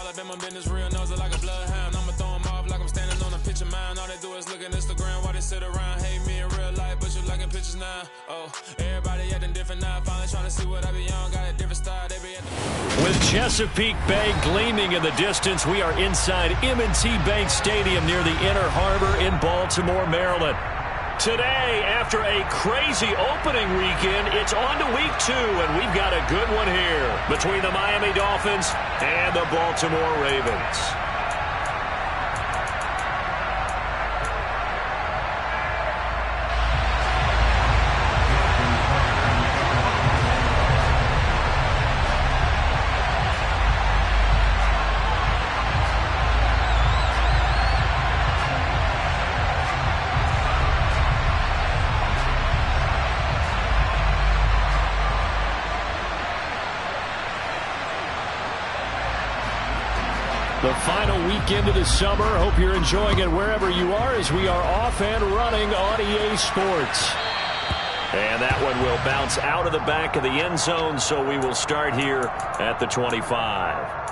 all up in my business, real nose it like a bloodhound. I'ma throw them off like I'm standing on a pitcher mound. All they do is look at Instagram while they sit around. Hate me in real life, but you liking pictures now. Oh, everybody acting different now. Finally trying to see what I be on. Got a different style, they be at the... With Chesapeake Bay gleaming in the distance, we are inside M&T Bank Stadium near the Inner Harbor in Baltimore, Maryland. Today, after a crazy opening weekend, it's on to week 2, and we've got a good one here between the Miami Dolphins and the Baltimore Ravens. The final weekend of the summer. Hope you're enjoying it wherever you are as we are off and running on EA Sports. And that one will bounce out of the back of the end zone, so we will start here at the 25.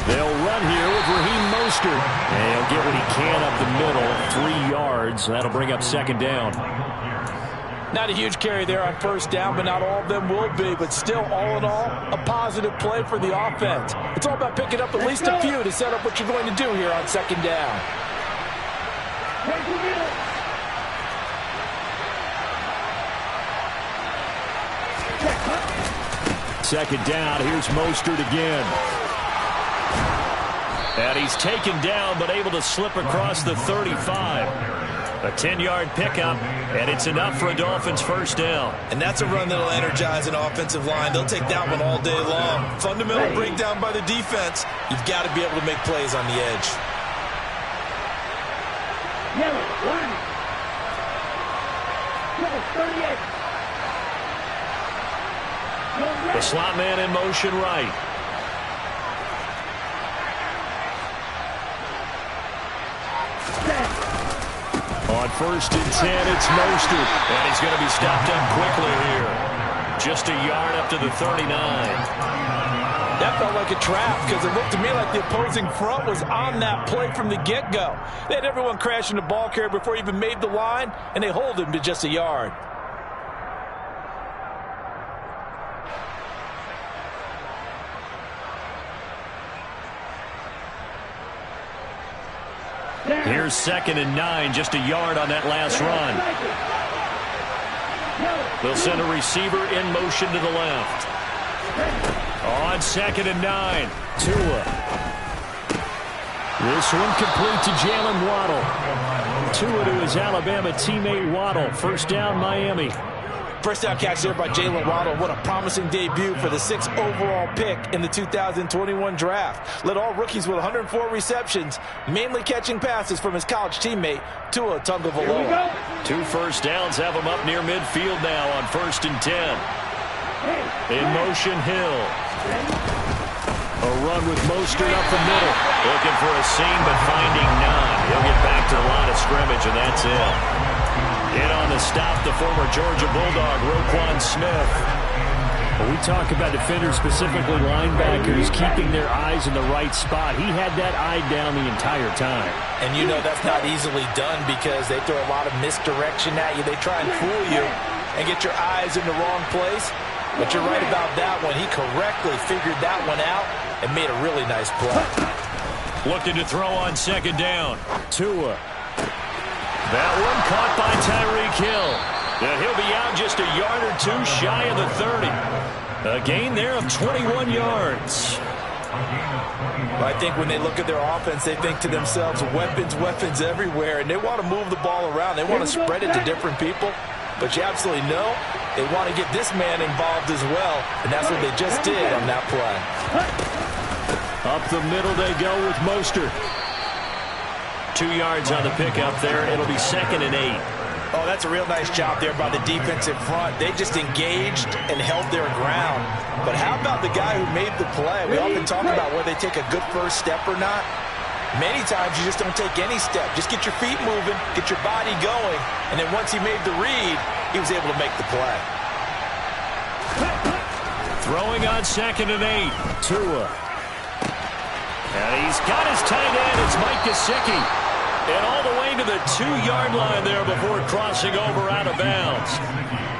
They'll run here with Raheem Mostert. And he'll get what he can up the middle, 3 yards. That'll bring up second down. Not a huge carry there on first down, but not all of them will be. But still, all in all, a positive play for the offense. It's all about picking up at least a few to set up what you're going to do here on second down. Second down, here's Mostert again. And he's taken down, but able to slip across the 35. A 10-yard pickup, and it's enough for a Dolphins first down. And that's a run that'll energize an offensive line. They'll take that one all day long. Fundamental breakdown by the defense. You've got to be able to make plays on the edge. Yellow, 38. The slot man in motion right. On first and 10, it's Mostert. And he's going to be stopped up quickly here. Just a yard up to the 39. That felt like a trap because it looked to me like the opposing front was on that play from the get-go. They had everyone crashing the ball carrier before he even made the line, and they hold him to just a yard. Here's second and 9, just a yard on that last run. They'll send a receiver in motion to the left. On second and 9, Tua. This one complete to Jalen Waddle. Tua to his Alabama teammate Waddle. First down, Miami. First down catch there by Jalen Waddle. What a promising debut for the 6th overall pick in the 2021 draft. Led all rookies with 104 receptions, mainly catching passes from his college teammate, Tua Tagovailoa. 2 first downs have him up near midfield now on first and 10. In motion, Hill. A run with Mostert up the middle. Looking for a seam, but finding none. He'll get back to the line of scrimmage, and that's it. In on the stop, the former Georgia Bulldog, Roquan Smith. When we talk about defenders, specifically linebackers, keeping their eyes in the right spot, he had that eye down the entire time. And you know that's not easily done because they throw a lot of misdirection at you. They try and fool you and get your eyes in the wrong place. But you're right about that one. He correctly figured that one out and made a really nice play. Looking to throw on second down. Tua. That one caught by Tyreek Hill. And he'll be out just a yard or 2 shy of the 30. A gain there of 21 yards. I think when they look at their offense, they think to themselves, weapons, weapons everywhere. And they want to move the ball around. They want to spread it to different people. But you absolutely know they want to get this man involved as well. And that's what they just did on that play. Up the middle they go with Mostert. 2 yards on the pickup there. It'll be second and 8. Oh, that's a real nice job there by the defense in front. They just engaged and held their ground. But how about the guy who made the play? We often talk about whether they take a good first step or not. Many times you just don't take any step. Just get your feet moving, get your body going, and then once he made the read, he was able to make the play. Throwing on 2nd and 8. Tua. And he's got his tight end. It's Mike Gesicki. And all the way to the 2-yard line there before crossing over out of bounds.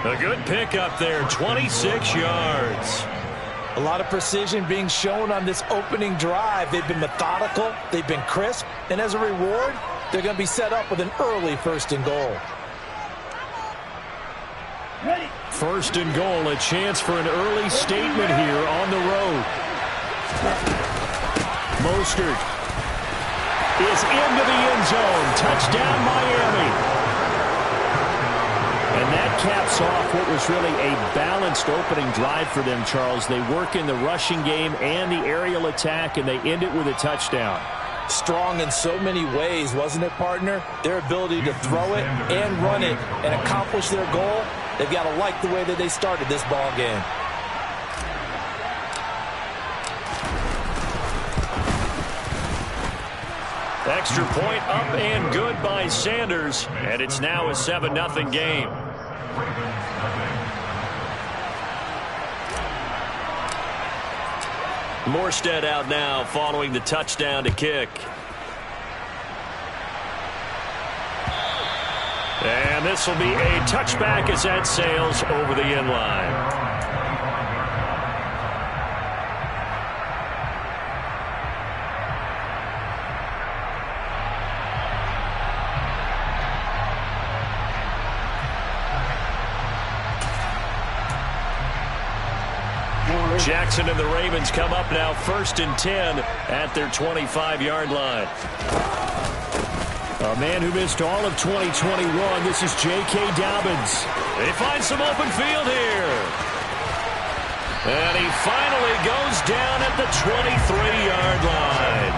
A good pickup there, 26 yards. A lot of precision being shown on this opening drive. They've been methodical, they've been crisp, and as a reward, they're going to be set up with an early 1st and goal. Ready. 1st and goal, a chance for an early statement here on the road. Mostert is into the end zone. Touchdown, Miami. And that caps off what was really a balanced opening drive for them, Charles. They work in the rushing game and the aerial attack, and they end it with a touchdown. Strong in so many ways, wasn't it, partner? Their ability to throw it and run it and accomplish their goal, they've got to like the way that they started this ball game. Extra point up and good by Sanders, and it's now a 7-0 game. Morstead out now following the touchdown to kick. And this will be a touchback as that sails over the end line. Jackson and the Ravens come up now 1st and 10 at their 25-yard line. A man who missed all of 2021, this is J.K. Dobbins. They find some open field here. And he finally goes down at the 23-yard line.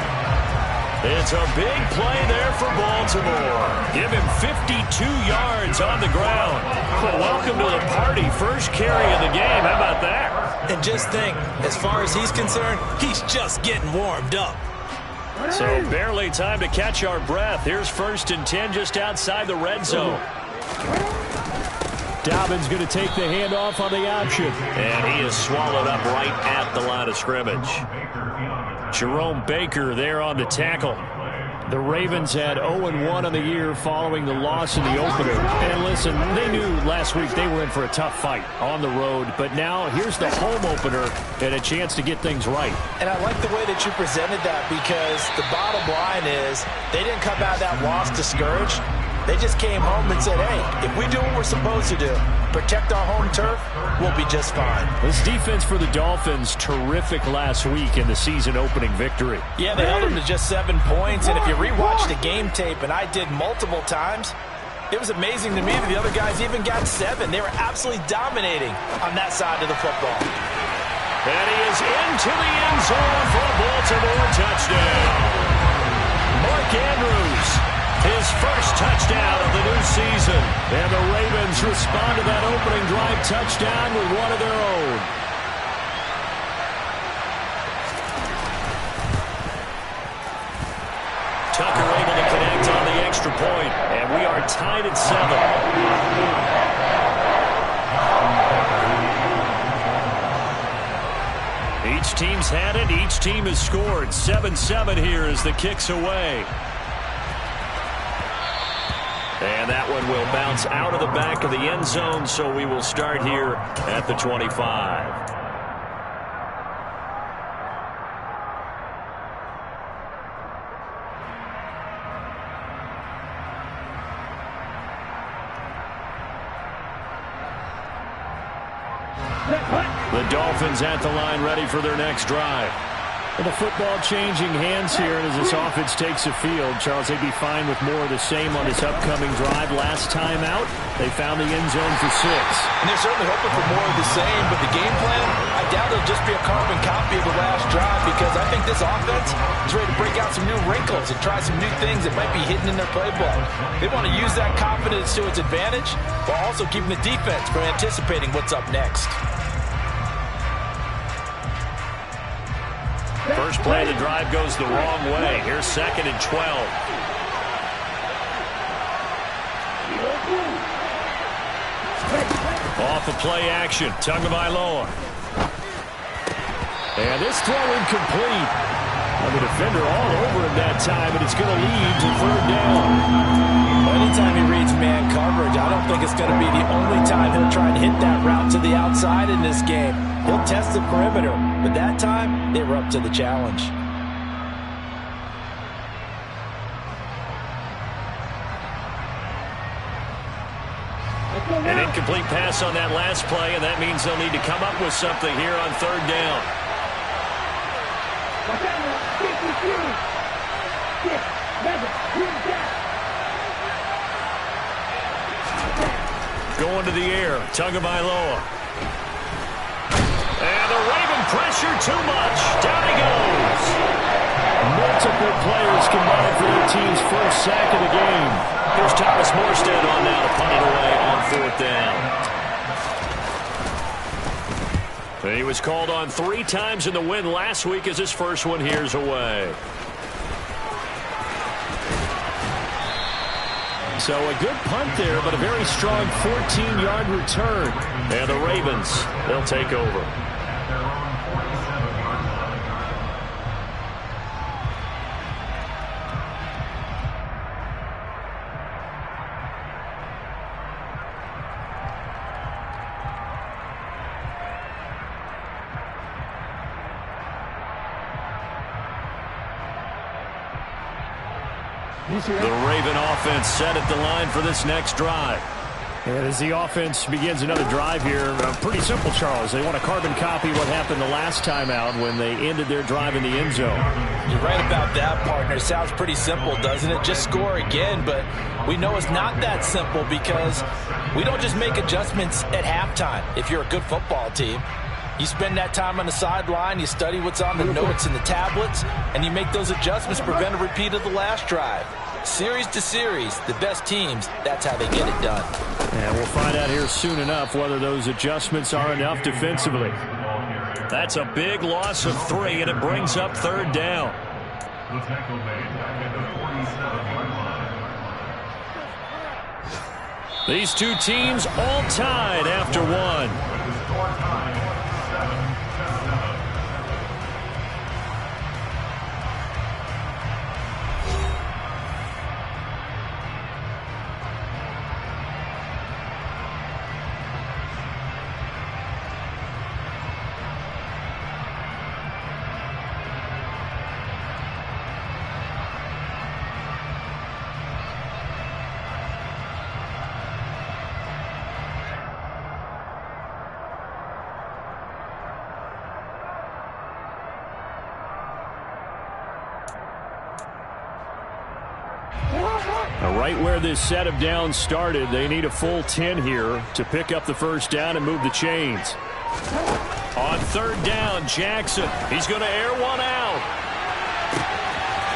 It's a big play there for Baltimore. Give him 52 yards on the ground. Well, welcome to the party. First carry of the game. How about that? And just think, as far as he's concerned, he's just getting warmed up. So barely time to catch our breath. Here's 1st and 10 just outside the red zone. Dobbins going to take the handoff on the option. And he is swallowed up right at the line of scrimmage. Jerome Baker there on the tackle. The Ravens had 0-1 on the year following the loss in the opener. And listen, they knew last week they were in for a tough fight on the road. But now here's the home opener and a chance to get things right. And I like the way that you presented that, because the bottom line is they didn't come out of that loss discouraged. They just came home and said, hey, if we do what we're supposed to do, protect our home turf, we'll be just fine. This defense for the Dolphins, terrific last week in the season-opening victory. Yeah, they held them to just 7 points, and if you rewatch the game tape, and I did multiple times, it was amazing to me that the other guys even got 7. They were absolutely dominating on that side of the football. And he is into the end zone for a Baltimore touchdown. Mark Andrews. His first touchdown of the new season. And the Ravens respond to that opening drive touchdown with one of their own. Tucker able to connect on the extra point. And we are tied at 7. Each team's had it. Each team has scored. 7-7 here as the kick's away. And that one will bounce out of the back of the end zone, so we will start here at the 25. The Dolphins at the line ready for their next drive. And the football changing hands here as this offense takes the field. Charles, they'd be fine with more of the same on this upcoming drive. Last time out, they found the end zone for 6. And they're certainly hoping for more of the same, but the game plan, I doubt it'll just be a carbon copy of the last drive, because I think this offense is ready to break out some new wrinkles and try some new things that might be hidden in their playbook. They want to use that confidence to its advantage while also keeping the defense from anticipating what's up next. First play of the drive goes the wrong way. Here's 2nd and 12. Off of play action. Tagovailoa. And this throw incomplete. And the defender all over him that time, and it's going to lead to 3rd down. Anytime he reads man coverage, I don't think it's going to be the only time he'll try and hit that route to the outside in this game. He'll test the perimeter, but that time, they were up to the challenge. An incomplete pass on that last play, and that means they'll need to come up with something here on 3rd down. Going to the air, Tagovailoa. And the Raven pressure too much. Down he goes. Multiple players combined for their team's first sack of the game. Here's Thomas Morstead on now to punt it away on 4th down. He was called on 3 times in the win last week as his first one here's away. So a good punt there, but a very strong 14-yard return. And the Ravens, they'll take over. The Raven offense set at the line for this next drive. And as the offense begins another drive here, pretty simple, Charles. They want to carbon copy what happened the last time out when they ended their drive in the end zone. You're right about that, partner. Sounds pretty simple, doesn't it? Just score again, but we know it's not that simple because we don't just make adjustments at halftime if you're a good football team. You spend that time on the sideline, you study what's on the notes and the tablets, and you make those adjustments to prevent a repeat of the last drive. Series to series, the best teams, that's how they get it done. And we'll find out here soon enough whether those adjustments are enough defensively. That's a big loss of 3, and it brings up 3rd down. These two teams all tied after 1. Right where this set of downs started, they need a full 10 here to pick up the first down and move the chains. On 3rd down, Jackson. He's going to air one out.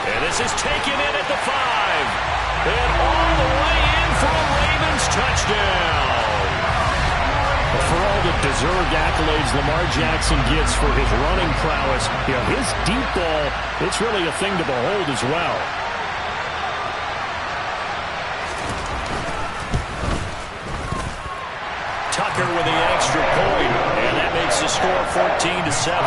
And this is taken in at the 5. And all the way in for a Ravens touchdown. For all the deserved accolades Lamar Jackson gets for his running prowess, his deep ball, it's really a thing to behold as well. Tucker with the extra point, and that makes the score 14-7.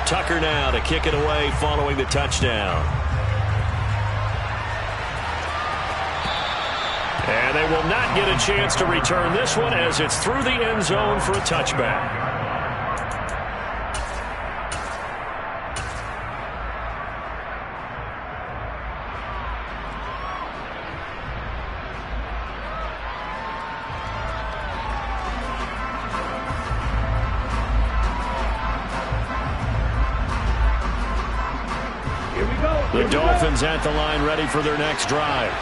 Tucker now to kick it away following the touchdown. And they will not get a chance to return this one as it's through the end zone for a touchback. The Dolphins at the line ready for their next drive.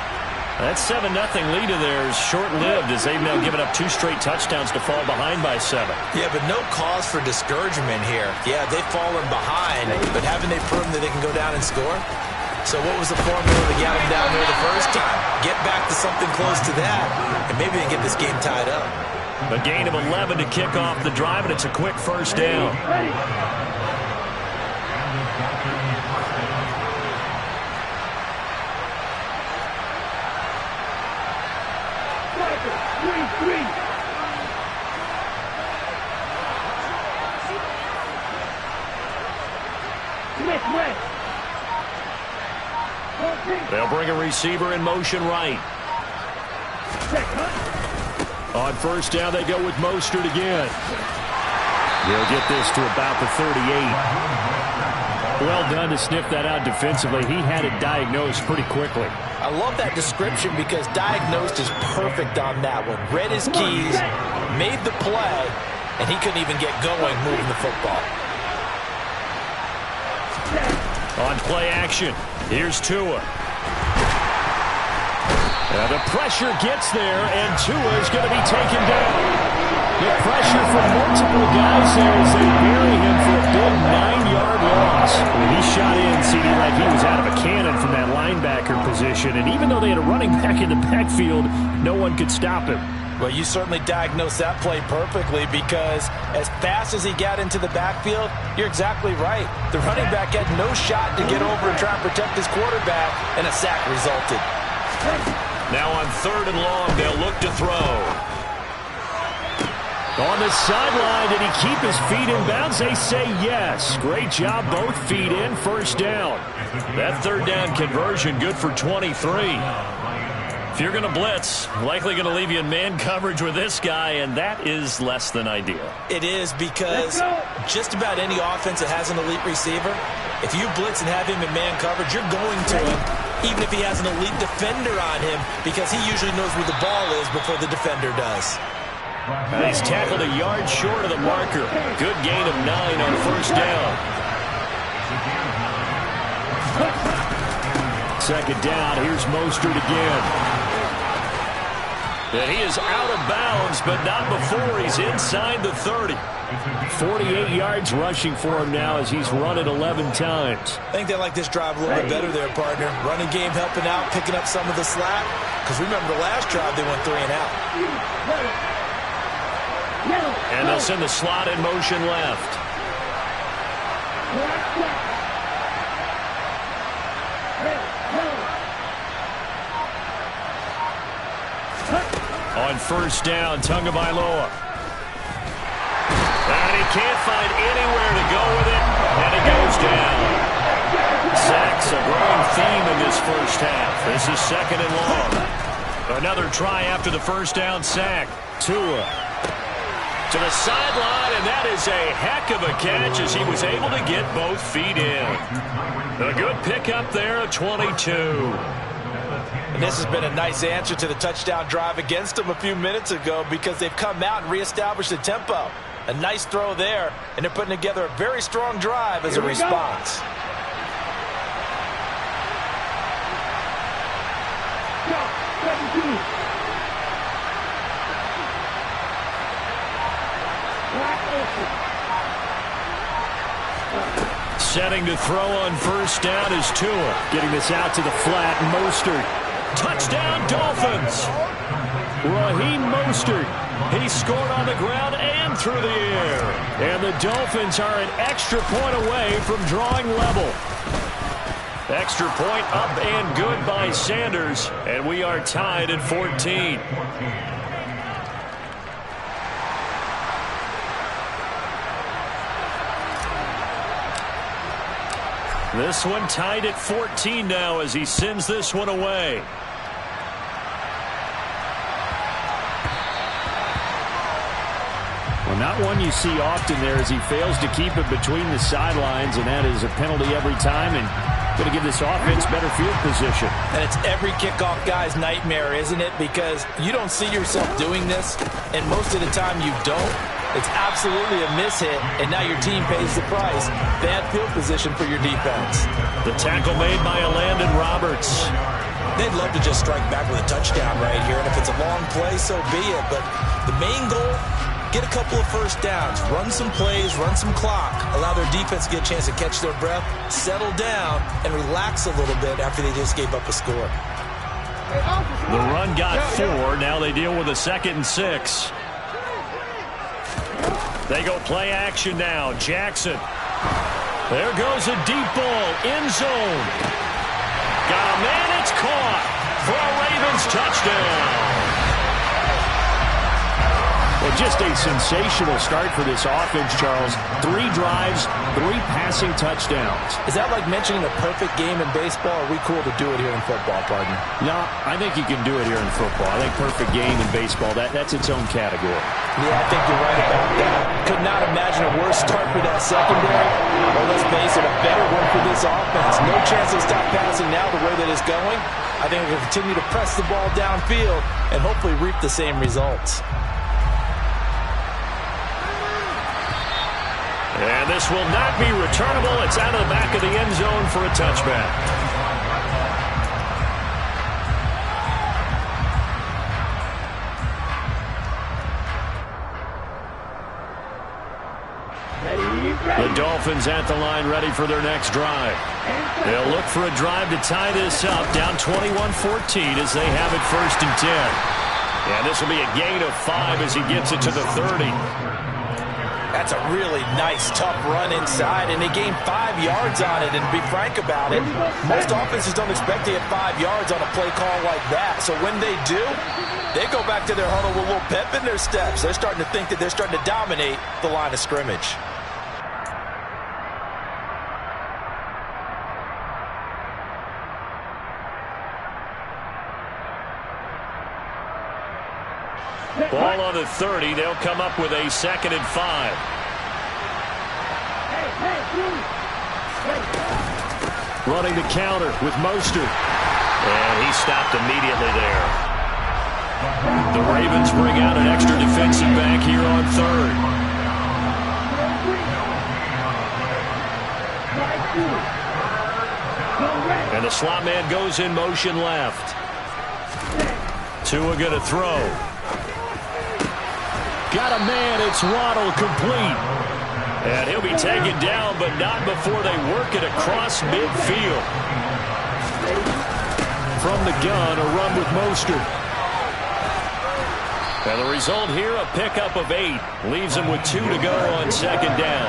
That 7-0 lead of theirs short-lived as they've now given up 2 straight touchdowns to fall behind by 7. Yeah, but no cause for discouragement here. Yeah, they've fallen behind, but haven't they proven that they can go down and score? So what was the formula to get them down there the first time? Get back to something close to that, and maybe they can get this game tied up. A gain of 11 to kick off the drive, and it's a quick first down. They'll bring a receiver in motion right. On first down, they go with Mostert again. He'll get this to about the 38. Well done to sniff that out defensively. He had it diagnosed pretty quickly. I love that description because diagnosed is perfect on that one. Read his keys, made the play, and he couldn't even get going moving the football. On play action, here's Tua. The pressure gets there, and Tua is going to be taken down. The pressure from multiple guys there as they bury him for a big 9-yard loss. He shot in, CD, like he was out of a cannon from that linebacker position, and even though they had a running back in the backfield, no one could stop him. Well, you certainly diagnosed that play perfectly because as fast as he got into the backfield, you're exactly right. The running back had no shot to get over and try and protect his quarterback, and a sack resulted. Now on 3rd and long, they'll look to throw. On the sideline, did he keep his feet in bounds? They say yes. Great job, both feet in, first down. That 3rd down conversion, good for 23. If you're going to blitz, likely going to leave you in man coverage with this guy, and that is less than ideal. It is because just about any offense that has an elite receiver, if you blitz and have him in man coverage, you're going to him, even if he has an elite defender on him, because he usually knows where the ball is before the defender does. He's tackled a yard short of the marker. Good gain of 9 on first down. 2nd down, here's Mostert again. And he is out of bounds, but not before he's inside the 30. 48 yards rushing for him now as he's run it 11 times. I think they like this drive a little bit better there, partner. Running game helping out, picking up some of the slack. Because remember the last drive, they went 3 and out. And they'll send the slot in motion left. On first down, Tagovailoa. And he can't find anywhere to go with it, and it goes down. Sacks a growing theme in this first half. This is 2nd and long. Another try after the first down sack. Tua to the sideline, and that is a heck of a catch as he was able to get both feet in. A good pickup there at 22. And this has been a nice answer to the touchdown drive against them a few minutes ago because they've come out and reestablished the tempo. A nice throw there, and they're putting together a very strong drive as a response. Setting to throw on first down is Tua. Getting this out to the flat, Mostert. Touchdown, Dolphins! Raheem Mostert. He scored on the ground and through the air. And the Dolphins are an extra point away from drawing level. Extra point up and good by Sanders. And we are tied at 14. This one tied at 14 now as he sends this one away. Well, not one you see often there as he fails to keep it between the sidelines, and that is a penalty every time, and going to give this offense better field position. And it's every kickoff guy's nightmare, isn't it? Because you don't see yourself doing this, and most of the time you don't. It's absolutely a mishit, and now your team pays the price. Bad field position for your defense. The tackle made by Landon Roberts. They'd love to just strike back with a touchdown right here, and if it's a long play, so be it. But the main goal, get a couple of first downs, run some plays, run some clock, allow their defense to get a chance to catch their breath, settle down, and relax a little bit after they just gave up a score. The run got 4. Now they deal with a 2nd and 6. They go play action now. Jackson. There goes a deep ball. End zone. Got a man. It's caught for a Ravens touchdown. Well, just a sensational start for this offense, Charles. 3 drives, 3 passing touchdowns. Is that like mentioning a perfect game in baseball? Or are we cool to do it here in football, partner? No, I think you can do it here in football. I think perfect game in baseball, that's its own category. Yeah, I think you're right about that. Could not imagine a worse start for that secondary. Well, let's face it, a better one for this offense. No chance to stop passing now the way that it's going. I think we'll continue to press the ball downfield and hopefully reap the same results. And this will not be returnable. It's out of the back of the end zone for a touchback. The Dolphins at the line ready for their next drive. They'll look for a drive to tie this up, down 21-14 as they have it 1st and 10. And this will be a gain of 5 as he gets it to the 30. That's a really nice, tough run inside, and they gained 5 yards on it. And to be frank about it, most offenses don't expect to get 5 yards on a play call like that. So when they do, they go back to their huddle with a little pep in their steps. They're starting to think that they're starting to dominate the line of scrimmage. Ball on the 30. They'll come up with a 2nd and 5. Running the counter with Mostert. And he stopped immediately there. The Ravens bring out an extra defensive back here on 3rd. And the slot man goes in motion left. Tua going to throw. Got a man. It's Waddle, complete. And he'll be taken down, but not before they work it across midfield. From the gun, a run with Mostert. And the result here, a pickup of 8. Leaves him with 2 to go on 2nd down.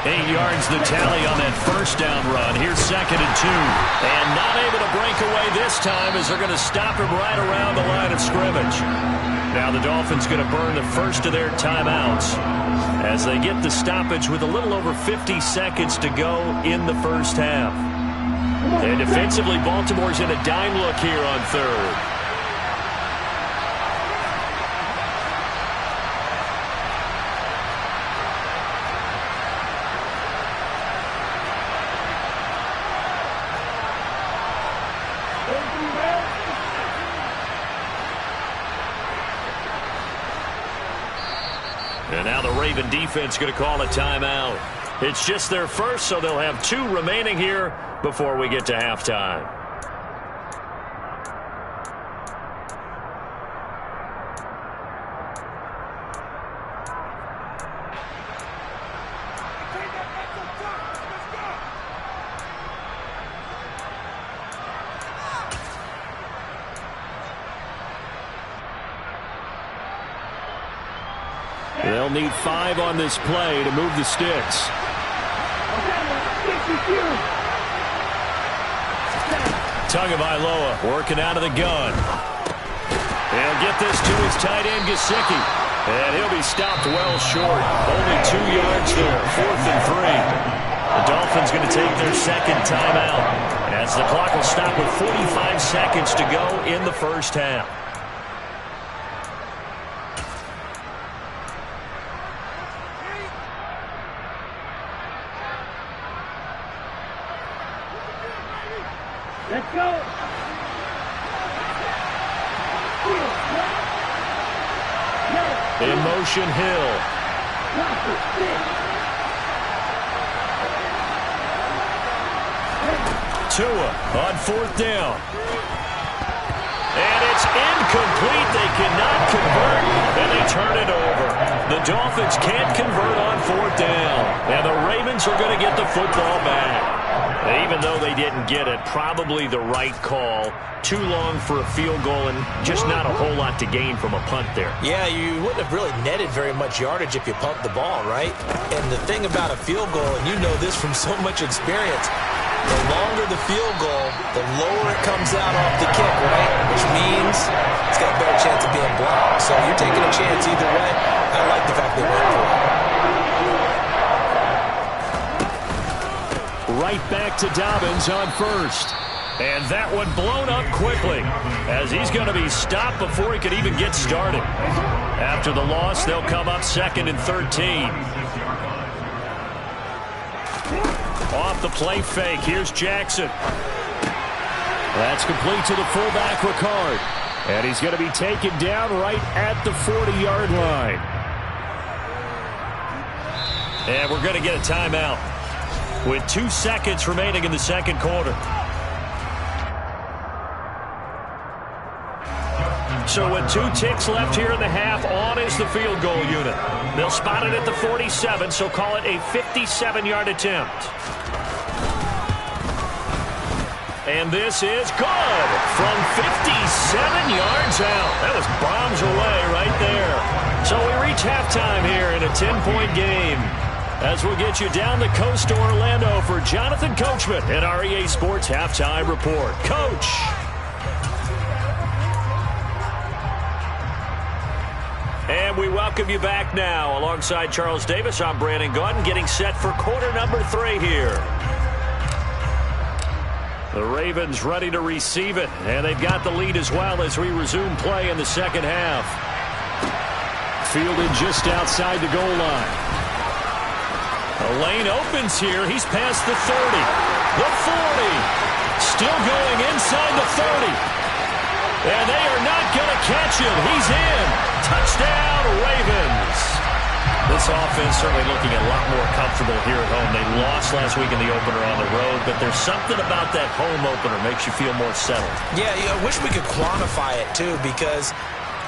8 yards the tally on that 1st down run. Here's 2nd and 2. And not able to break away this time as they're going to stop him right around the line of scrimmage. Now the Dolphins going to burn the first of their timeouts as they get the stoppage with a little over 50 seconds to go in the 1st half. And defensively, Baltimore's in a dime look here on 3rd. And now the Raven defense going to call a timeout. It's just their first, so they'll have 2 remaining here before we get to halftime. They'll need 5 on this play to move the sticks. Tagovailoa working out of the gun. He'll get this to his tight end, Gesicki. And he'll be stopped well short. Only 2 yards there, 4th and 3. The Dolphins going to take their 2nd timeout as the clock will stop with 45 seconds to go in the 1st half. Let's go. In motion, Hill. Tua on 4th down. And it's incomplete. They cannot convert, and they turn it over. The Dolphins can't convert on 4th down, and the Ravens are going to get the football back. And even though they didn't get it, probably the right call. Too long for a field goal and just not a whole lot to gain from a punt there. Yeah, you wouldn't have really netted very much yardage if you pumped the ball, right? And the thing about a field goal, and you know this from so much experience, the longer the field goal, the lower it comes out off the kick, right? Which means it's got a better chance of being blocked. So you're taking a chance either way. I like the fact they went for it. Right back to Dobbins on 1st. And that one blown up quickly as he's going to be stopped before he could even get started. After the loss, they'll come up 2nd and 13. Off the play fake. Here's Jackson. That's complete to the fullback, Ricard. And he's going to be taken down right at the 40-yard line. And we're going to get a timeout with 2 seconds remaining in the second quarter. So with 2 ticks left here in the half, on is the field goal unit. They'll spot it at the 47, so call it a 57-yard attempt. And this is good from 57 yards out. That was bombs away right there. So we reach halftime here in a 10-point game. As we'll get you down the coast to Orlando for Jonathan Coachman at our EA Sports Halftime Report. Coach. And we welcome you back now. Alongside Charles Davis, I'm Brandon Gaudin, getting set for quarter number 3 here. The Ravens ready to receive it, and they've got the lead as well as we resume play in the second half. Fielded just outside the goal line. The lane opens here. He's past the 30, the 40, still going inside the 30. And they are not going to catch him. He's in. Touchdown, Ravens. This offense certainly looking a lot more comfortable here at home. They lost last week in the opener on the road, but there's something about that home opener makes you feel more settled. Yeah, I wish we could quantify it, too, because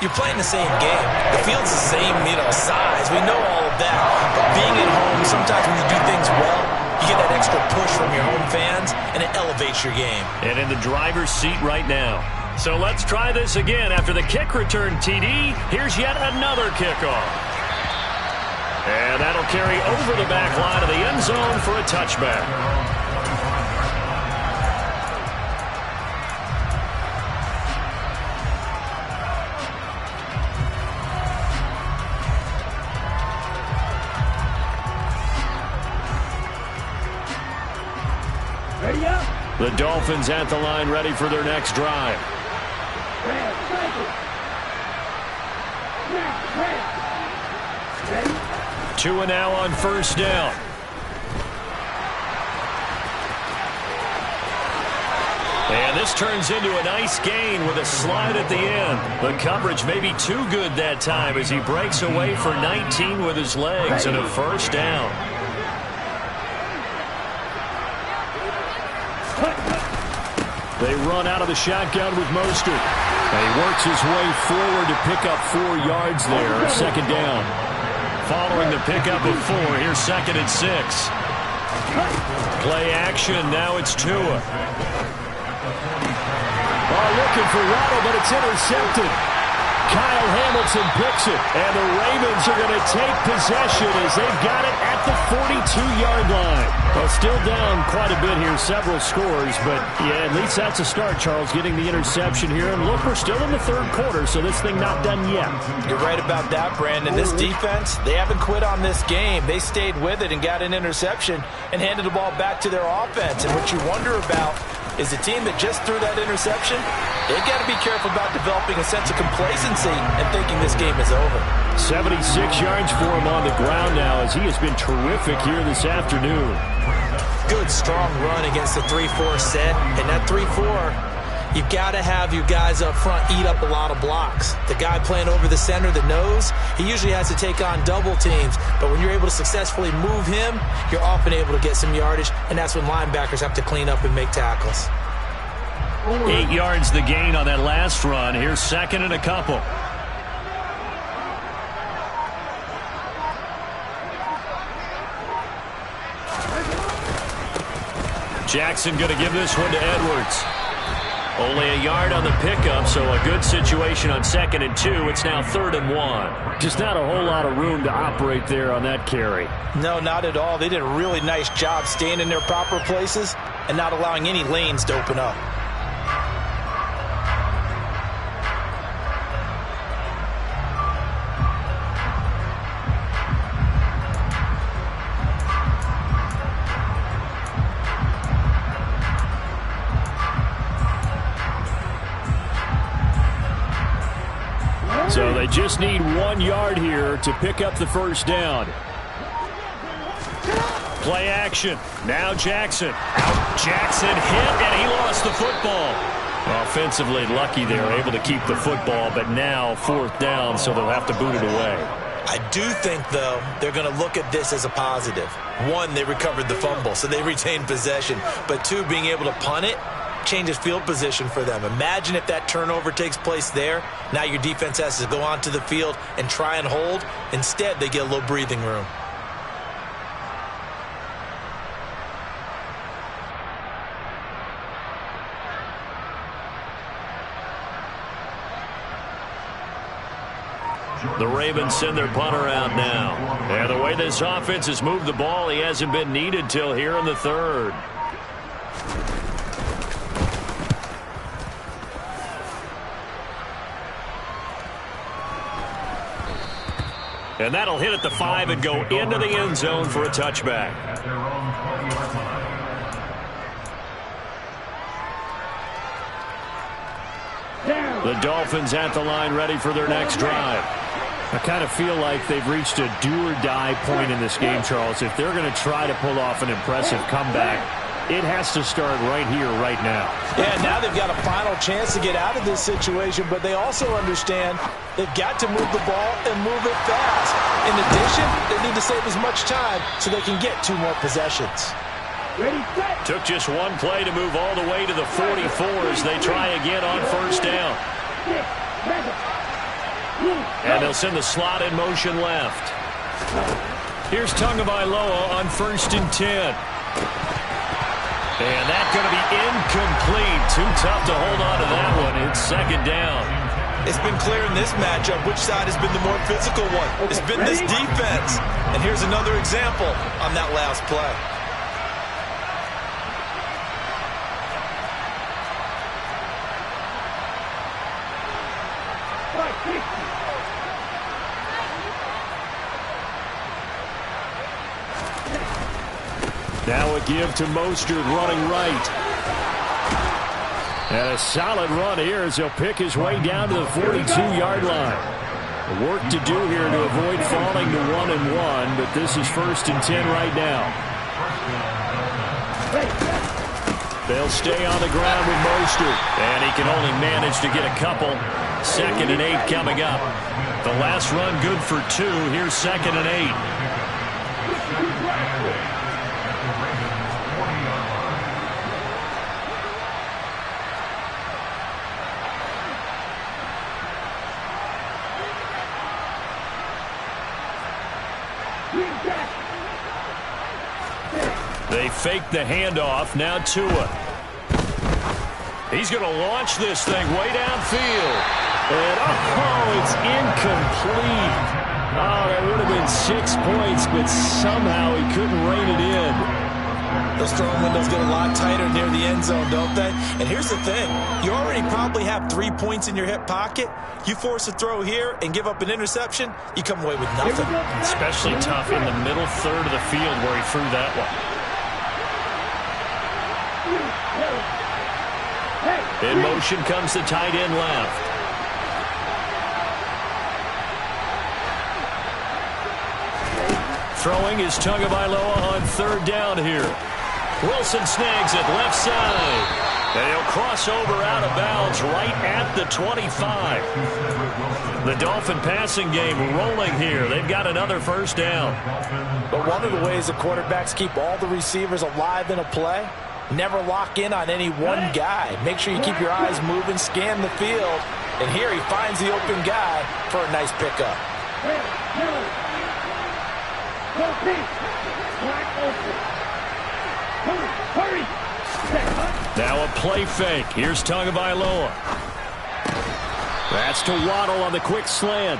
you're playing the same game. The field's the same, size. We know all of that. But being at home, sometimes when you do things well, you get that extra push from your home fans, and it elevates your game. And in the driver's seat right now. So let's try this again. After the kick return TD, here's yet another kickoff. And that'll carry over the back line of the end zone for a touchback. Ready up. The Dolphins at the line, ready for their next drive. Tua now on 1st down. And this turns into a nice gain with a slide at the end. The coverage may be too good that time as he breaks away for 19 with his legs and a 1st down. They run out of the shotgun with Mostert. And he works his way forward to pick up 4 yards there, 2nd down. Following the pickup of 4, here's 2nd and 6. Play action, now it's Tua. Looking for Waddle, but it's intercepted. Kyle Hamilton picks it, and the Ravens are going to take possession as they've got it at the 42-yard line. Well, still down quite a bit here, several scores, but yeah, at least that's a start, Charles, getting the interception here. And look, we're still in the 3rd quarter, so this thing not done yet. You're right about that, Brandon. This defense, they haven't quit on this game. They stayed with it and got an interception and handed the ball back to their offense. And what you wonder about is the team that just threw that interception, they've got to be careful about developing a sense of complacency and thinking this game is over. 76 yards for him on the ground now as he has been terrific here this afternoon. Good, strong run against the 3-4 set. And that 3-4, You've got to have your guys up front eat up a lot of blocks. The guy playing over the center that knows, he usually has to take on double teams. But when you're able to successfully move him, you're often able to get some yardage, and that's when linebackers have to clean up and make tackles. 8 yards the gain on that last run. Here's second and a couple. Jackson going to give this one to Edwards. Only a yard on the pickup, so a good situation on 2nd and 2. It's now 3rd and 1. Just not a whole lot of room to operate there on that carry. No, not at all. They did a really nice job staying in their proper places and not allowing any lanes to open up. So they just need 1 yard here to pick up the first down. Play action. Now Jackson. Out. Jackson hit, and he lost the football. Offensively lucky they were able to keep the football, but now 4th down, so they'll have to boot it away. I do think, though, they're going to look at this as a positive. 1, they recovered the fumble, so they retained possession. But 2, being able to punt it changes field position for them. Imagine if that turnover takes place there. Now your defense has to go onto the field and try and hold. Instead, they get a little breathing room. The Ravens send their punter out now. And the way this offense has moved the ball, he hasn't been needed till here in the 3rd. And that'll hit at the 5 and go into the end zone for a touchback. The Dolphins at the line ready for their next drive. I kind of feel like they've reached a do-or-die point in this game, Charles. If they're going to try to pull off an impressive comeback, it has to start right here, right now. Yeah, now they've got a final chance to get out of this situation, but they also understand they've got to move the ball and move it fast. In addition, they need to save as much time so they can get 2 more possessions. Took just 1 play to move all the way to the 44 as they try again on 1st down. And they'll send the slot in motion left. Here's Tagovailoa on 1st and 10. And that's going to be incomplete. Too tough to hold on to that one. It's 2nd down. It's been clear in this matchup which side has been the more physical one. It's been this defense. And here's another example on that last play. Now a give to Mostert running right. And a solid run here as he'll pick his way down to the 42-yard line. Work to do here to avoid falling to 1-1, but this is 1st and 10 right now. They'll stay on the ground with Mostert. And he can only manage to get a couple. 2nd and 8 coming up. The last run good for 2. Here's 2nd and 8. They fake the handoff. Now Tua. He's going to launch this thing way downfield. And oh, it's incomplete. Oh, that would have been 6 points, but somehow he couldn't rein it in. Those throwing windows get a lot tighter near the end zone, don't they? And here's the thing. You already probably have 3 points in your hip pocket. You force a throw here and give up an interception, you come away with nothing. Especially tough in the middle 3rd of the field where he threw that one. In motion comes the tight end left. Throwing is Tagovailoa on 3rd down here. Wilson snags it left side. And he'll cross over out of bounds right at the 25. The Dolphin passing game rolling here. They've got another first down. But one of the ways the quarterbacks keep all the receivers alive in a play, never lock in on any one guy. Make sure you keep your eyes moving, scan the field. And here he finds the open guy for a nice pickup. Now a play fake. Here's Tagovailoa. That's to Waddle on the quick slant.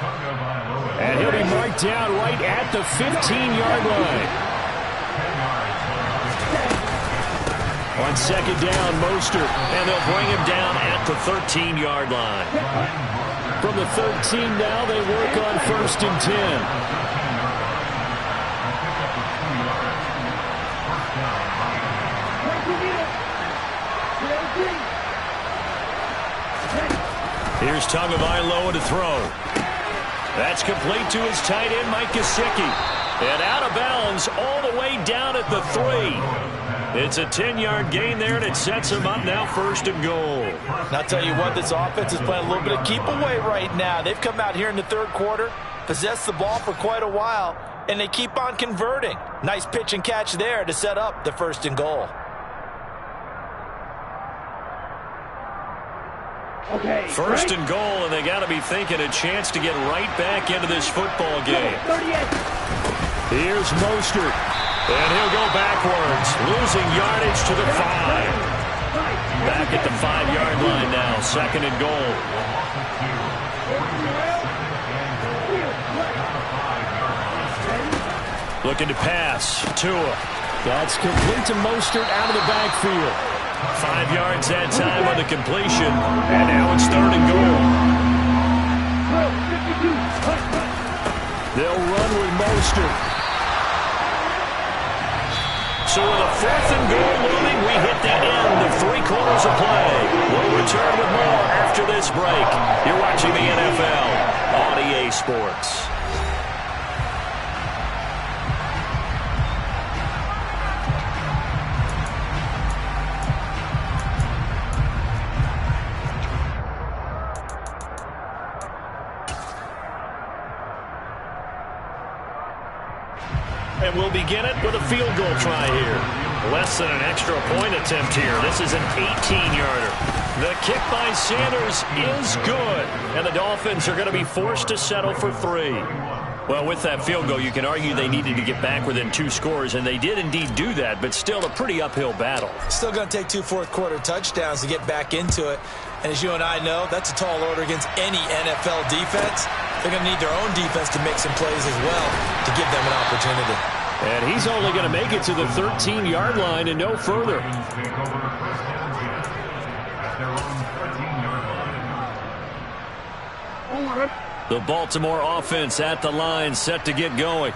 And he'll be marked down right at the 15-yard line. On second down, Mostert. And they'll bring him down at the 13-yard line. From the 13 now, they work on 1st and 10. Here's Tagovailoa to throw. That's complete to his tight end, Mike Gesicki. And out of bounds all the way down at the 3. It's a 10-yard gain there, and it sets him up now 1st and goal. And I'll tell you what, this offense is playing a little bit of keep away right now. They've come out here in the 3rd quarter, possessed the ball for quite a while, and they keep on converting. Nice pitch and catch there to set up the 1st and goal. Okay, 1st and goal, and they got to be thinking a chance to get right back into this football game. Here's Mostert, and he'll go backwards, losing yardage to the 5. Back at the 5-yard line now, 2nd and goal. Looking to pass, Tua. That's complete to Mostert out of the backfield. 5 yards that time on the completion, and now it's 3rd and goal. They'll run with Mostert. So with a 4th and goal looming, we hit the end of 3 quarters of play. We'll return with more after this break. You're watching the NFL on EA Sports. And we'll begin it with a field goal try here. Less than an extra point attempt here. This is an 18-yarder. The kick by Sanders is good. And the Dolphins are going to be forced to settle for 3. Well, with that field goal, you can argue they needed to get back within 2 scores, and they did indeed do that, but still a pretty uphill battle. Still going to take 2 fourth-quarter touchdowns to get back into it. And as you and I know, that's a tall order against any NFL defense. They're going to need their own defense to make some plays as well to give them an opportunity. And he's only going to make it to the 13-yard line and no further. The Baltimore offense at the line, set to get going.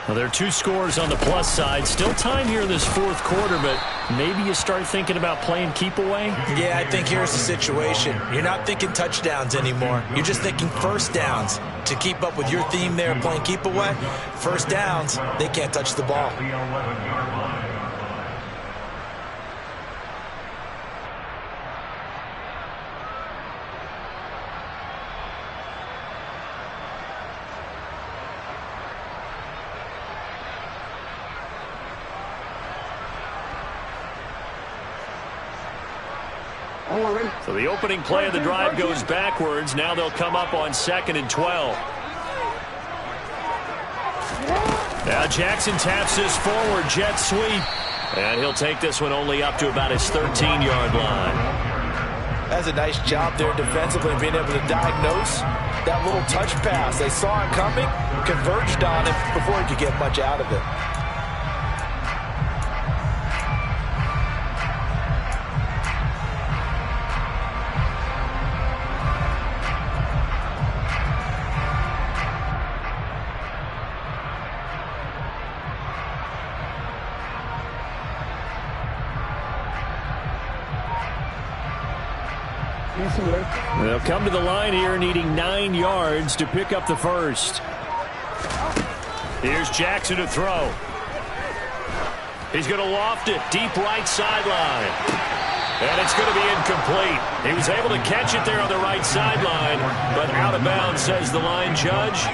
Well, there are 2 scores on the plus side. Still time here in this 4th quarter, but maybe you start thinking about playing keep away? Yeah, I think here's the situation. You're not thinking touchdowns anymore. You're just thinking first downs. To keep up with your theme there, playing keep away, first downs, they can't touch the ball. So the opening play of the drive goes backwards. Now they'll come up on 2nd and 12. Now Jackson taps this forward, jet sweep. And he'll take this one only up to about his 13-yard line. That's a nice job there defensively, being able to diagnose that little touch pass. They saw it coming, converged on it before he could get much out of it. They'll come to the line here needing 9 yards to pick up the first. Here's Jackson to throw. He's going to loft it deep right sideline. And it's going to be incomplete. He was able to catch it there on the right sideline, but out of bounds, says the line judge.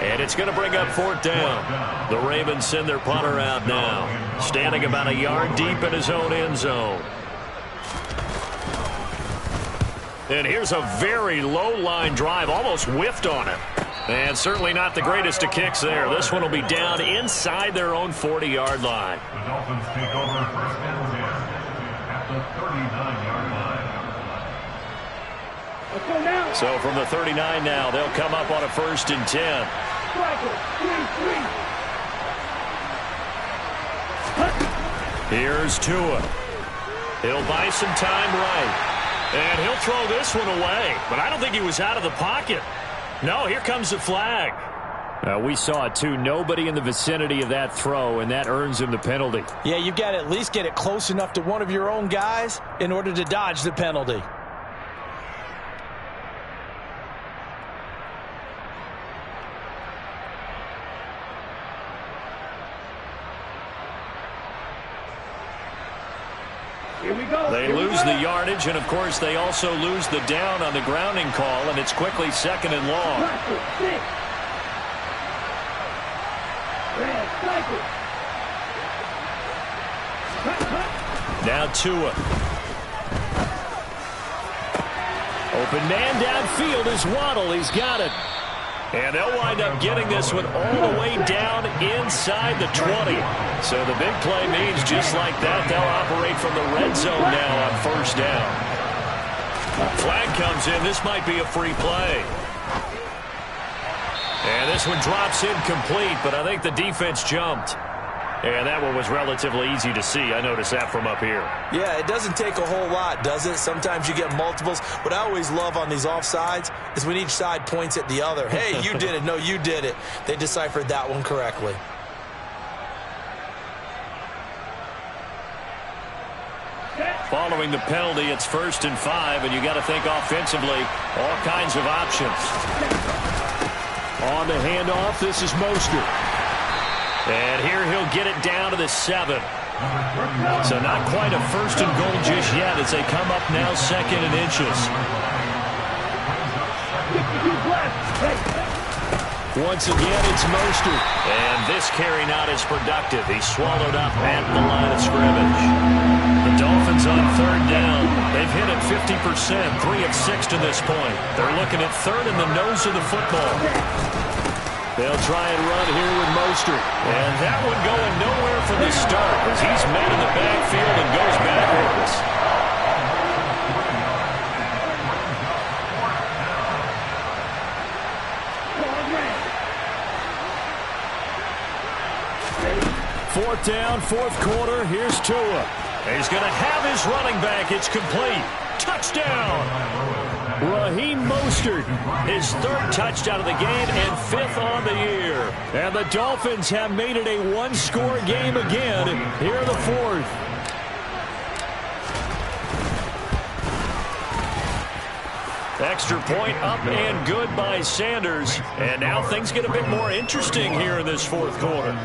And it's going to bring up 4th down. The Ravens send their punter out now, standing about a yard deep in his own end zone. And here's a very low-line drive, almost whiffed on it. And certainly not the greatest of kicks there. This one will be down inside their own 40-yard line. The Dolphins take over 1st and 10 at the 39-yard line. So from the 39 now, they'll come up on a 1st and 10. Here's Tua. He'll buy some time right. And he'll throw this one away. But I don't think he was out of the pocket. No, here comes the flag. We saw it, too. Nobody in the vicinity of that throw, and that earns him the penalty. Yeah, you've got to at least get it close enough to one of your own guys in order to dodge the penalty. They lose the yardage, and, of course, they also lose the down on the grounding call, and it's quickly 2nd and long. Now Tua. Open man downfield is Waddle. He's got it. And they'll wind up getting this one all the way down inside the 20. So the big play means just like that, they'll operate from the red zone now on 1st down. Flag comes in. This might be a free play. And this one drops incomplete, but I think the defense jumped. And that one was relatively easy to see. I noticed that from up here. Yeah, it doesn't take a whole lot, does it? Sometimes you get multiples. What I always love on these offsides is when each side points at the other. Hey, you did it. No, you did it. They deciphered that one correctly. Following the penalty, it's 1st and 5, and you got to think offensively, all kinds of options. On the handoff, this is Mostert. And here he'll get it down to the 7. So not quite a 1st and goal just yet as they come up now 2nd and inches. Once again, it's Mostert. And this carry not as productive. He's swallowed up at the line of scrimmage. The Dolphins on 3rd down. They've hit it 50%, 3 of 6 to this point. They're looking at 3rd in the nose of the football. They'll try and run here with Mostert. And that one going nowhere from the start as he's met in the backfield and goes backwards. Fourth down, 4th quarter. Here's Tua. He's going to have his running back. It's complete. Touchdown. Raheem Mostert, his 3rd touchdown of the game and 5th on the year. And the Dolphins have made it a one-score game again here in the 4th. Extra point up and good by Sanders. And now things get a bit more interesting here in this 4th quarter.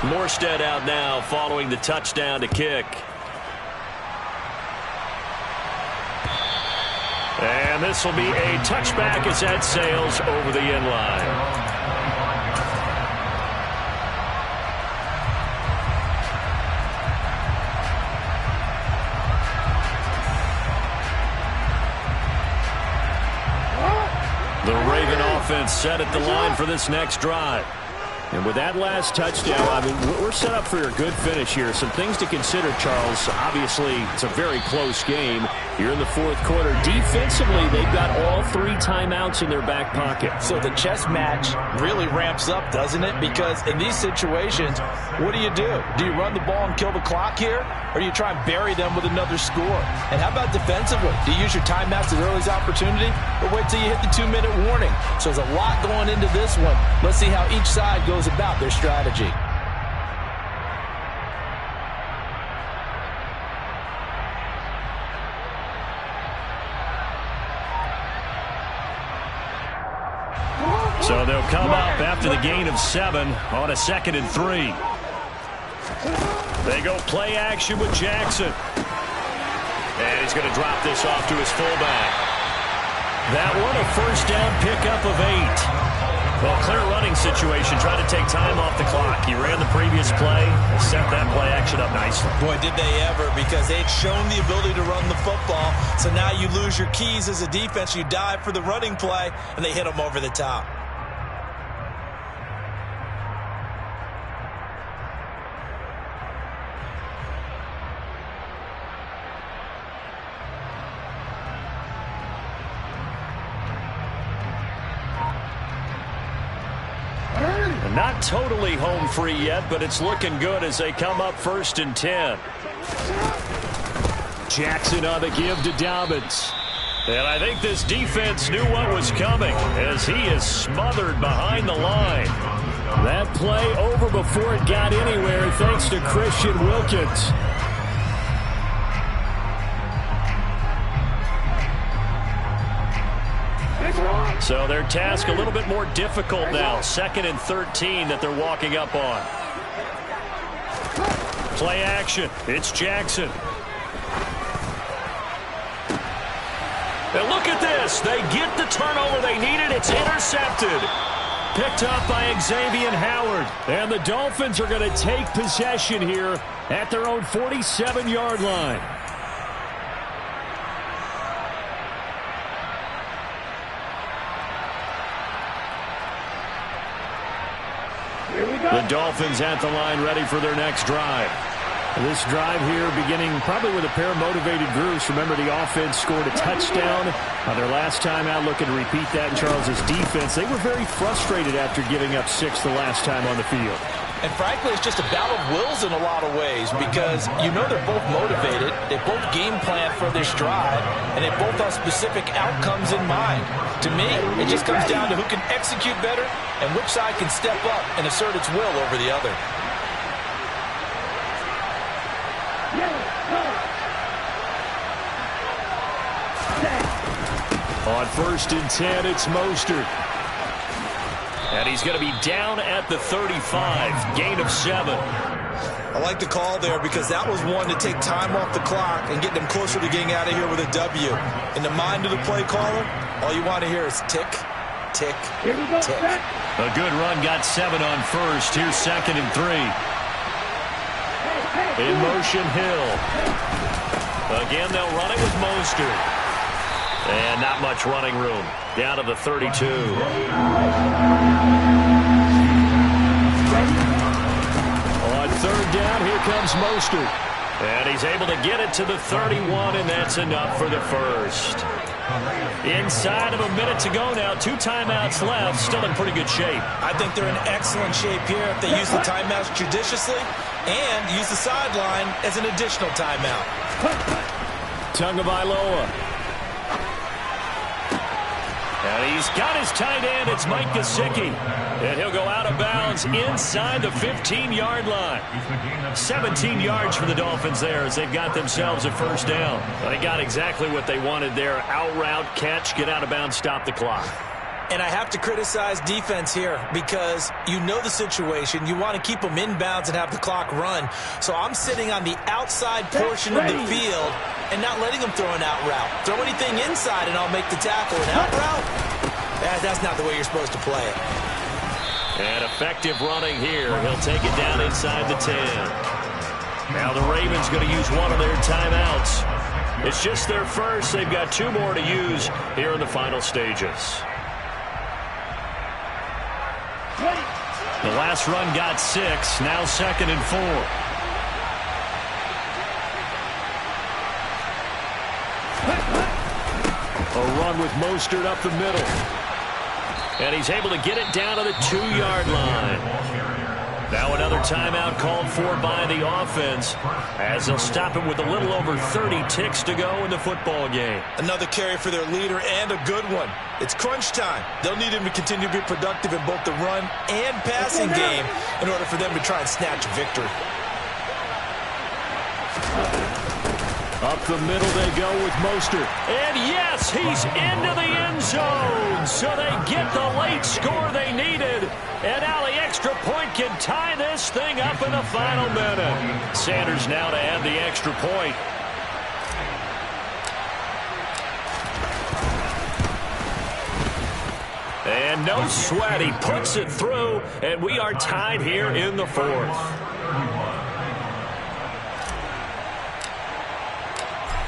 Morstead out now following the touchdown to kick. And this will be a touchback as that sails over the end line. The Raven offense set at the line for this next drive. And with that last touchdown, I mean, we're set up for a good finish here. Some things to consider, Charles. Obviously, it's a very close game. You're in the 4th quarter. Defensively, they've got all 3 timeouts in their back pocket. So the chess match really ramps up, doesn't it? Because in these situations, what do? Do you run the ball and kill the clock here? Or do you try and bury them with another score? And how about defensively? Do you use your timeouts as early as opportunity? Or wait till you hit the 2-minute warning? So there's a lot going into this one. Let's see how each side goes about their strategy. So they'll come up after the gain of 7 on a 2nd and 3. They go play action with Jackson. And he's going to drop this off to his fullback. That one, a first down pickup of 8. Well, clear running situation. Trying to take time off the clock. He ran the previous play. Set that play action up nicely. Boy, did they ever, because they'd shown the ability to run the football. So now you lose your keys as a defense. You dive for the running play, and they hit them over the top. Not totally home free yet, but it's looking good as they come up 1st and 10. Jackson on the give to Dobbins. And I think this defense knew what was coming as he is smothered behind the line. That play over before it got anywhere thanks to Christian Wilkins. So their task a little bit more difficult now. 2nd and 13 that they're walking up on. Play action. It's Jackson. And look at this. They get the turnover they needed. It's intercepted. Picked up by Xavier Howard. And the Dolphins are going to take possession here at their own 47-yard line. The Dolphins at the line ready for their next drive. This drive here beginning probably with a pair of motivated groups. Remember, the offense scored a touchdown on their last time out. Looking to repeat that in Charles's defense. They were very frustrated after giving up 6 the last time on the field. And frankly, it's just a battle of wills in a lot of ways because you know they're both motivated. They both game plan for this drive, and they both have specific outcomes in mind. To me, it just comes down to who can execute better and which side can step up and assert its will over the other. On 1st and 10, it's Mostert. And he's going to be down at the 35, gain of 7. I like the call there because that was one to take time off the clock and get them closer to getting out of here with a W. In the mind of the play caller, all you want to hear is tick, tick, tick. A good run got 7 on 1st. Here's 2nd and 3. In motion, Hill. Again, they'll run it with Mostert. And not much running room. Down to the 32. On 3rd down, here comes Mostert. And he's able to get it to the 31, and that's enough for the first. Inside of a minute to go now. 2 timeouts left. Still in pretty good shape. I think they're in excellent shape here if they use the timeouts judiciously and use the sideline as an additional timeout. Tagovailoa. And he's got his tight end. It's Mike Gesicki. And he'll go out of bounds inside the 15-yard line. 17 yards for the Dolphins there as they've got themselves a first down. They got exactly what they wanted there. Out route, catch, get out of bounds, stop the clock. And I have to criticize defense here because you know the situation. You want to keep them inbounds and have the clock run. So I'm sitting on the outside portion of the field and not letting them throw an out route. Throw anything inside and I'll make the tackle. An out route? That's not the way you're supposed to play it. And effective running here. He'll take it down inside the 10. Now the Ravens going to use one of their timeouts. It's just their first. They've got 2 more to use here in the final stages. The last run got 6. Now 2nd and 4. A run with Mostert up the middle. And he's able to get it down to the 2-yard line. Now another timeout called for by the offense as they'll stop him with a little over 30 ticks to go in the football game. Another carry for their leader and a good one. It's crunch time. They'll need him to continue to be productive in both the run and passing game in order for them to try and snatch a victory. Up the middle they go with Mostert. And yes, he's into the end zone. So they get the late score they needed. And now the extra point can tie this thing up in the final minute. Sanders now to add the extra point. And no sweat. He puts it through. And we are tied here in the fourth.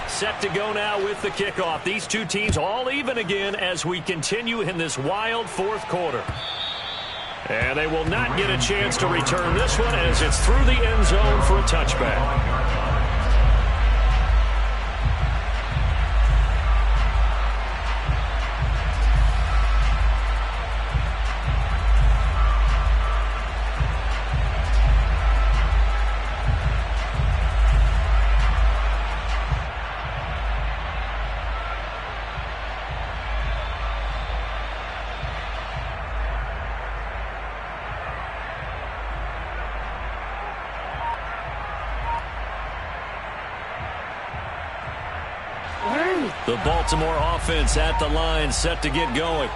Set to go now with the kickoff. These two teams all even again as we continue in this wild fourth quarter. And they will not get a chance to return this one as it's through the end zone for a touchback. The Baltimore offense at the line, set to get going.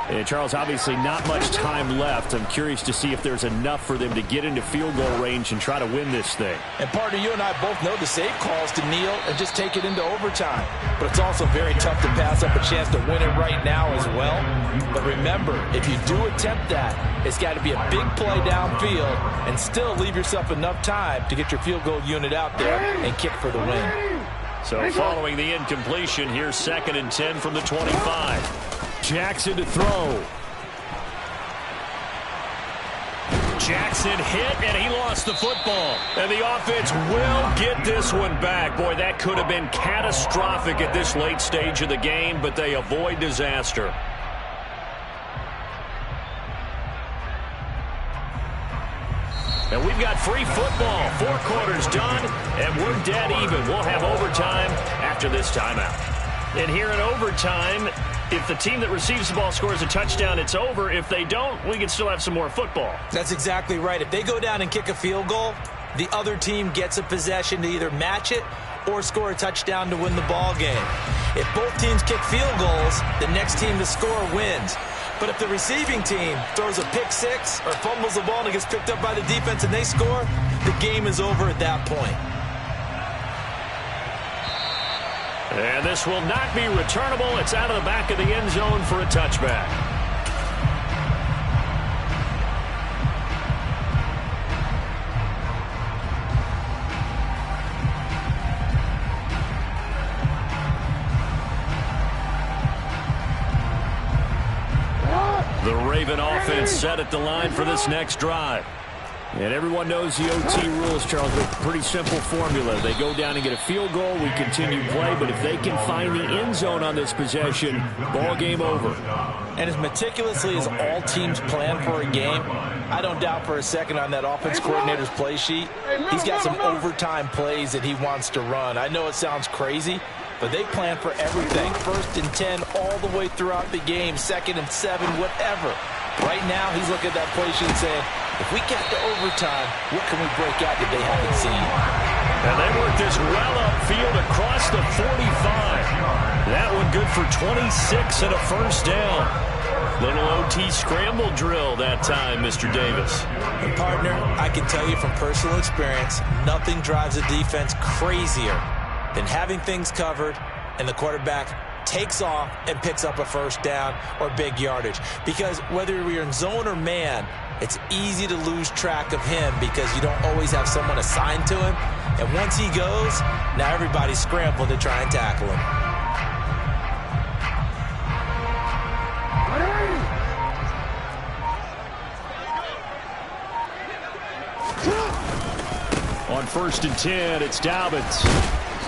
And Charles, obviously not much time left. I'm curious to see if there's enough for them to get into field goal range and try to win this thing. And partner, you and I both know the safe calls to kneel and just take it into overtime. But it's also very tough to pass up a chance to win it right now as well. But remember, if you do attempt that, it's got to be a big play downfield and still leave yourself enough time to get your field goal unit out there and kick for the win. So following the incompletion, here's 2nd and 10 from the 25. Jackson to throw. Jackson hit, and he lost the football. And the offense will get this one back. Boy, that could have been catastrophic at this late stage of the game, but they avoid disaster. And we've got free football. 4 quarters done, and we're dead even. We'll have overtime after this timeout. And here in overtime, if the team that receives the ball scores a touchdown, it's over. If they don't, we can still have some more football. That's exactly right. If they go down and kick a field goal, the other team gets a possession to either match it or score a touchdown to win the ball game. If both teams kick field goals, the next team to score wins. But if the receiving team throws a pick six or fumbles the ball and it gets picked up by the defense and they score, the game is over at that point. And this will not be returnable. It's out of the back of the end zone for a touchback. The Raven offense set at the line for this next drive. And everyone knows the OT rules, Charles. But pretty simple formula. They go down and get a field goal, we continue play. But if they can find the end zone on this possession, ball game over. And as meticulously as all teams plan for a game, I don't doubt for a second on that offense coordinator's play sheet, he's got some overtime plays that he wants to run. I know it sounds crazy, but they plan for everything. 1st and 10 all the way throughout the game. 2nd and 7, whatever. Right now, he's looking at that play sheet and saying, if we get to overtime, what can we break out that they haven't seen? And they work this well upfield across the 45. That one good for 26 and a first down. Little OT scramble drill that time, Mr. Davis. And partner, I can tell you from personal experience, nothing drives a defense crazier than having things covered and the quarterback takes off and picks up a first down or big yardage. Because whether you're in zone or man, it's easy to lose track of him because you don't always have someone assigned to him. And once he goes, now everybody's scrambling to try and tackle him. On 1st and 10, it's Dobbins.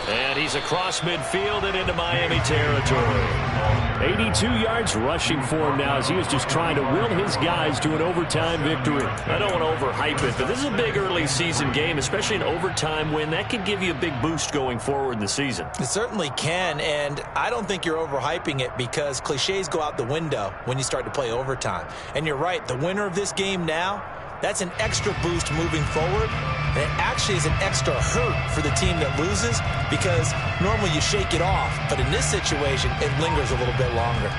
And he's across midfield and into Miami territory. 82 yards rushing for him now as he is just trying to will his guys to an overtime victory. I don't want to overhype it, but this is a big early season game, especially an overtime win. That could give you a big boost going forward in the season. It certainly can, and I don't think you're overhyping it because cliches go out the window when you start to play overtime. And you're right, the winner of this game now, that's an extra boost moving forward. And it actually is an extra hurt for the team that loses because normally you shake it off. But in this situation, it lingers a little bit longer.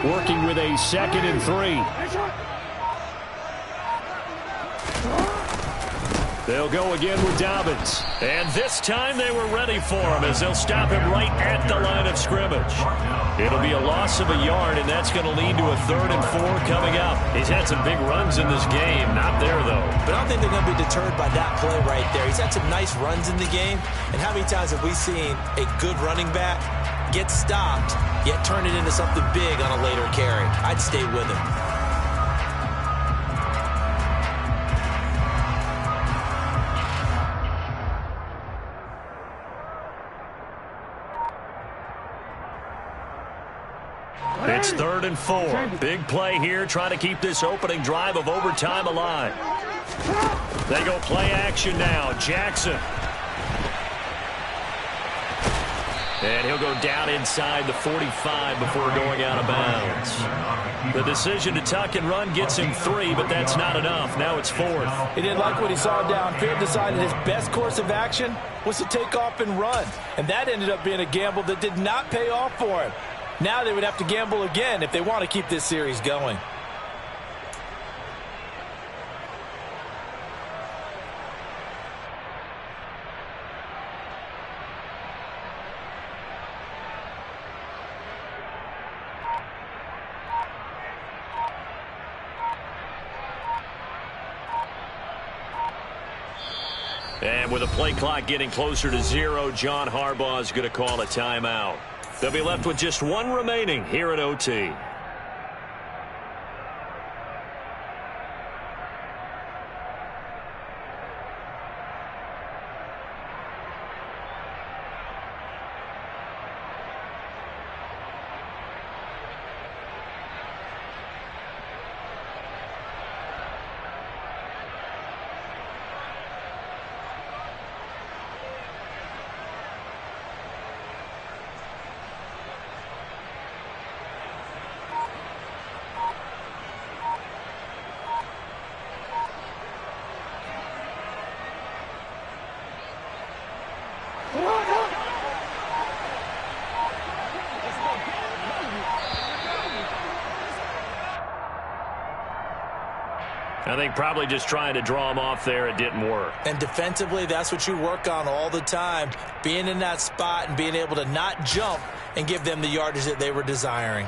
Working with a 2nd and 3. They'll go again with Dobbins. And this time they were ready for him as they'll stop him right at the line of scrimmage. It'll be a loss of a yard, and that's going to lead to a 3rd and 4 coming up. He's had some big runs in this game. Not there, though. But I don't think they're going to be deterred by that play right there. He's had some nice runs in the game. And how many times have we seen a good running back get stopped, yet turn it into something big on a later carry? I'd stay with him. It's 3rd and 4. Big play here, trying to keep this opening drive of overtime alive. They go play action now. Jackson. And he'll go down inside the 45 before going out of bounds. The decision to tuck and run gets him 3, but that's not enough. Now it's 4th. He didn't like what he saw downfield, decided his best course of action was to take off and run. And that ended up being a gamble that did not pay off for him. Now they would have to gamble again if they want to keep this series going. And with a play clock getting closer to 0, John Harbaugh is going to call a timeout. They'll be left with just 1 remaining here at OT. I think probably just trying to draw him off there, it didn't work. And defensively, that's what you work on all the time. Being in that spot and being able to not jump and give them the yardage that they were desiring.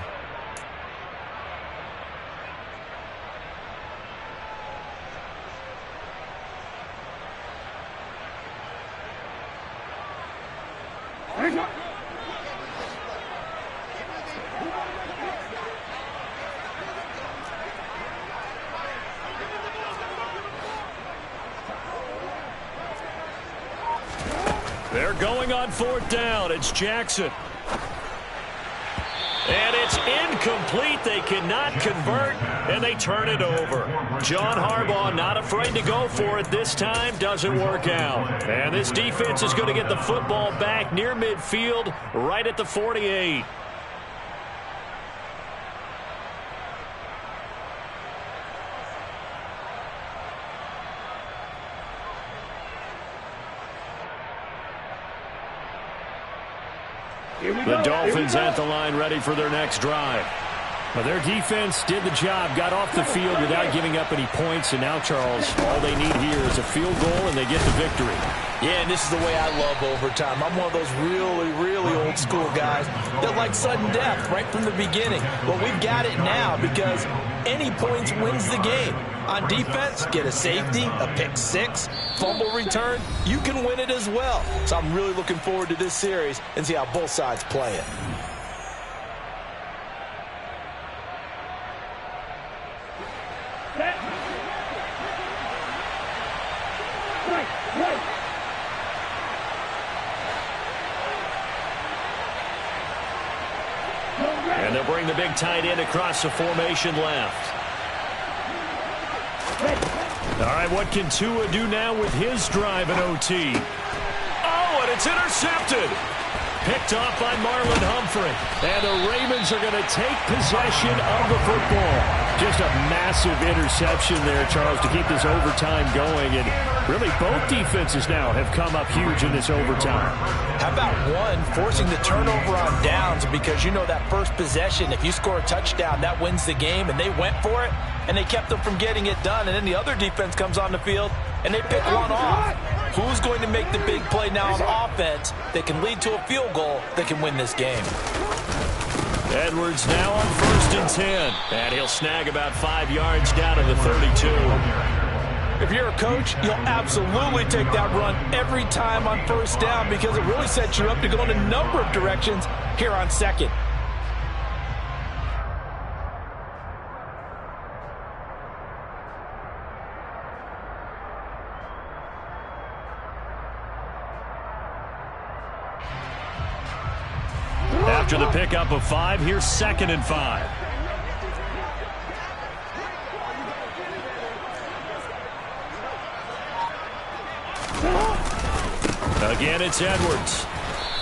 They're going on 4th down. It's Jackson. And it's incomplete. They cannot convert, and they turn it over. John Harbaugh not afraid to go for it this time. Doesn't work out. And this defense is going to get the football back near midfield, right at the 48. The Dolphins at the line ready for their next drive. Well, their defense did the job, got off the field without giving up any points, and now, Charles, all they need here is a field goal, and they get the victory. Yeah, and this is the way I love overtime. I'm one of those really, really old school guys that like sudden death right from the beginning. Well, we've got it now because any points wins the game. On defense, get a safety, a pick six, fumble return, you can win it as well. So I'm really looking forward to this series and see how both sides play it. And they'll bring the big tight end across the formation left. All right, what can Tua do now with his drive in OT? Oh, and it's intercepted. picked off by Marlon Humphrey. And the Ravens are going to take possession of the football. Just a massive interception there, Charles, to keep this overtime going. And really, both defenses now have come up huge in this overtime. How about one forcing the turnover on downs? Because you know that first possession, if you score a touchdown, that wins the game. And they went for it, and they kept them from getting it done. And then the other defense comes on the field, and they pick one off. Who's going to make the big play now on offense that can lead to a field goal that can win this game? Edwards now on 1st and 10. And he'll snag about 5 yards down to the 32. If you're a coach, you'll absolutely take that run every time on 1st down because it really sets you up to go in a number of directions here on 2nd. After the pickup of 5, here's 2nd and 5. Again, it's Edwards.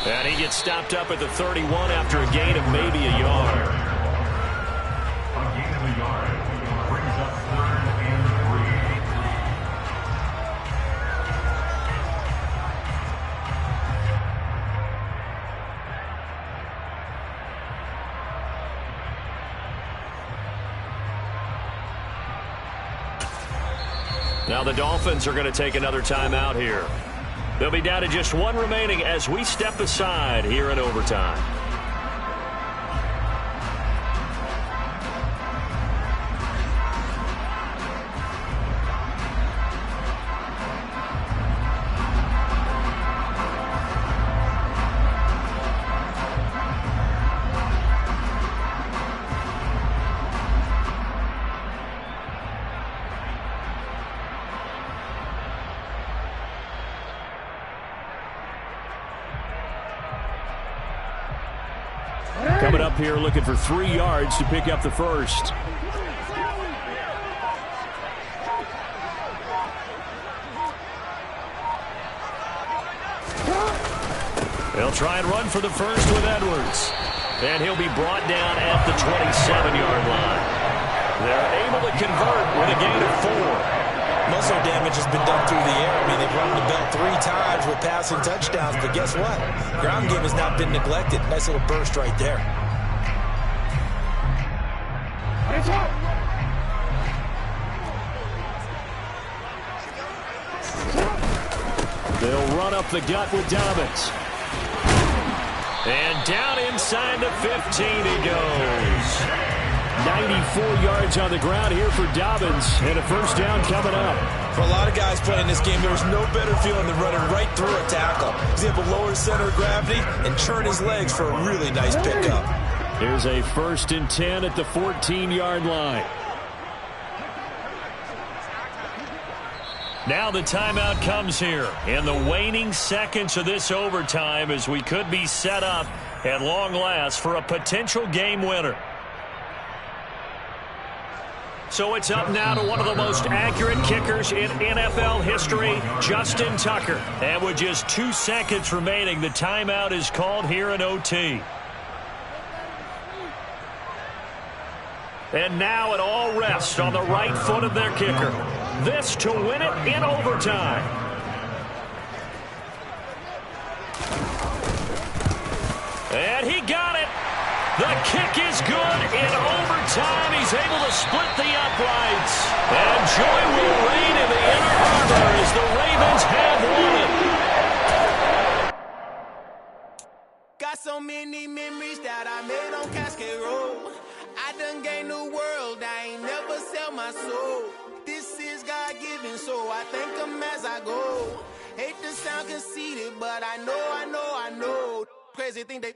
And he gets stopped up at the 31 after a gain of maybe a yard. A gain of a yard brings up 3rd and 3. Now the Dolphins are going to take another timeout here. They'll be down to just 1 remaining as we step aside here in overtime. Coming up here looking for 3 yards to pick up the first. They'll try and run for the first with Edwards. And he'll be brought down at the 27-yard line. They're able to convert with a gain of 4. Muscle damage has been done through the air. I mean, they've run the belt 3 times with passing touchdowns, but guess what? Ground game has not been neglected. Nice little burst right there. They'll run up the gut with Dobbins. And down inside the 15 he goes. 94 yards on the ground here for Dobbins, and a first down coming up. For a lot of guys playing this game, there's no better feeling than running right through a tackle. He's able to lower his center of gravity and turn his legs for a really nice pickup. Here's a 1st and 10 at the 14-yard line. Now the timeout comes here in the waning seconds of this overtime as we could be set up at long last for a potential game winner. So it's up now to one of the most accurate kickers in NFL history, Justin Tucker. And with just 2 seconds remaining, the timeout is called here in OT. And now it all rests on the right foot of their kicker. This to win it in overtime. And he got it. The kick is good in overtime. He's able to split the uprights. And joy will reign in the Inner Harbor as the Ravens have won it. Got so many memories that I made on Cascade Road. I done gained the world. I ain't never sell my soul. This is God-given, so I thank him as I go. Hate to sound conceited, but I know. Crazy thing they...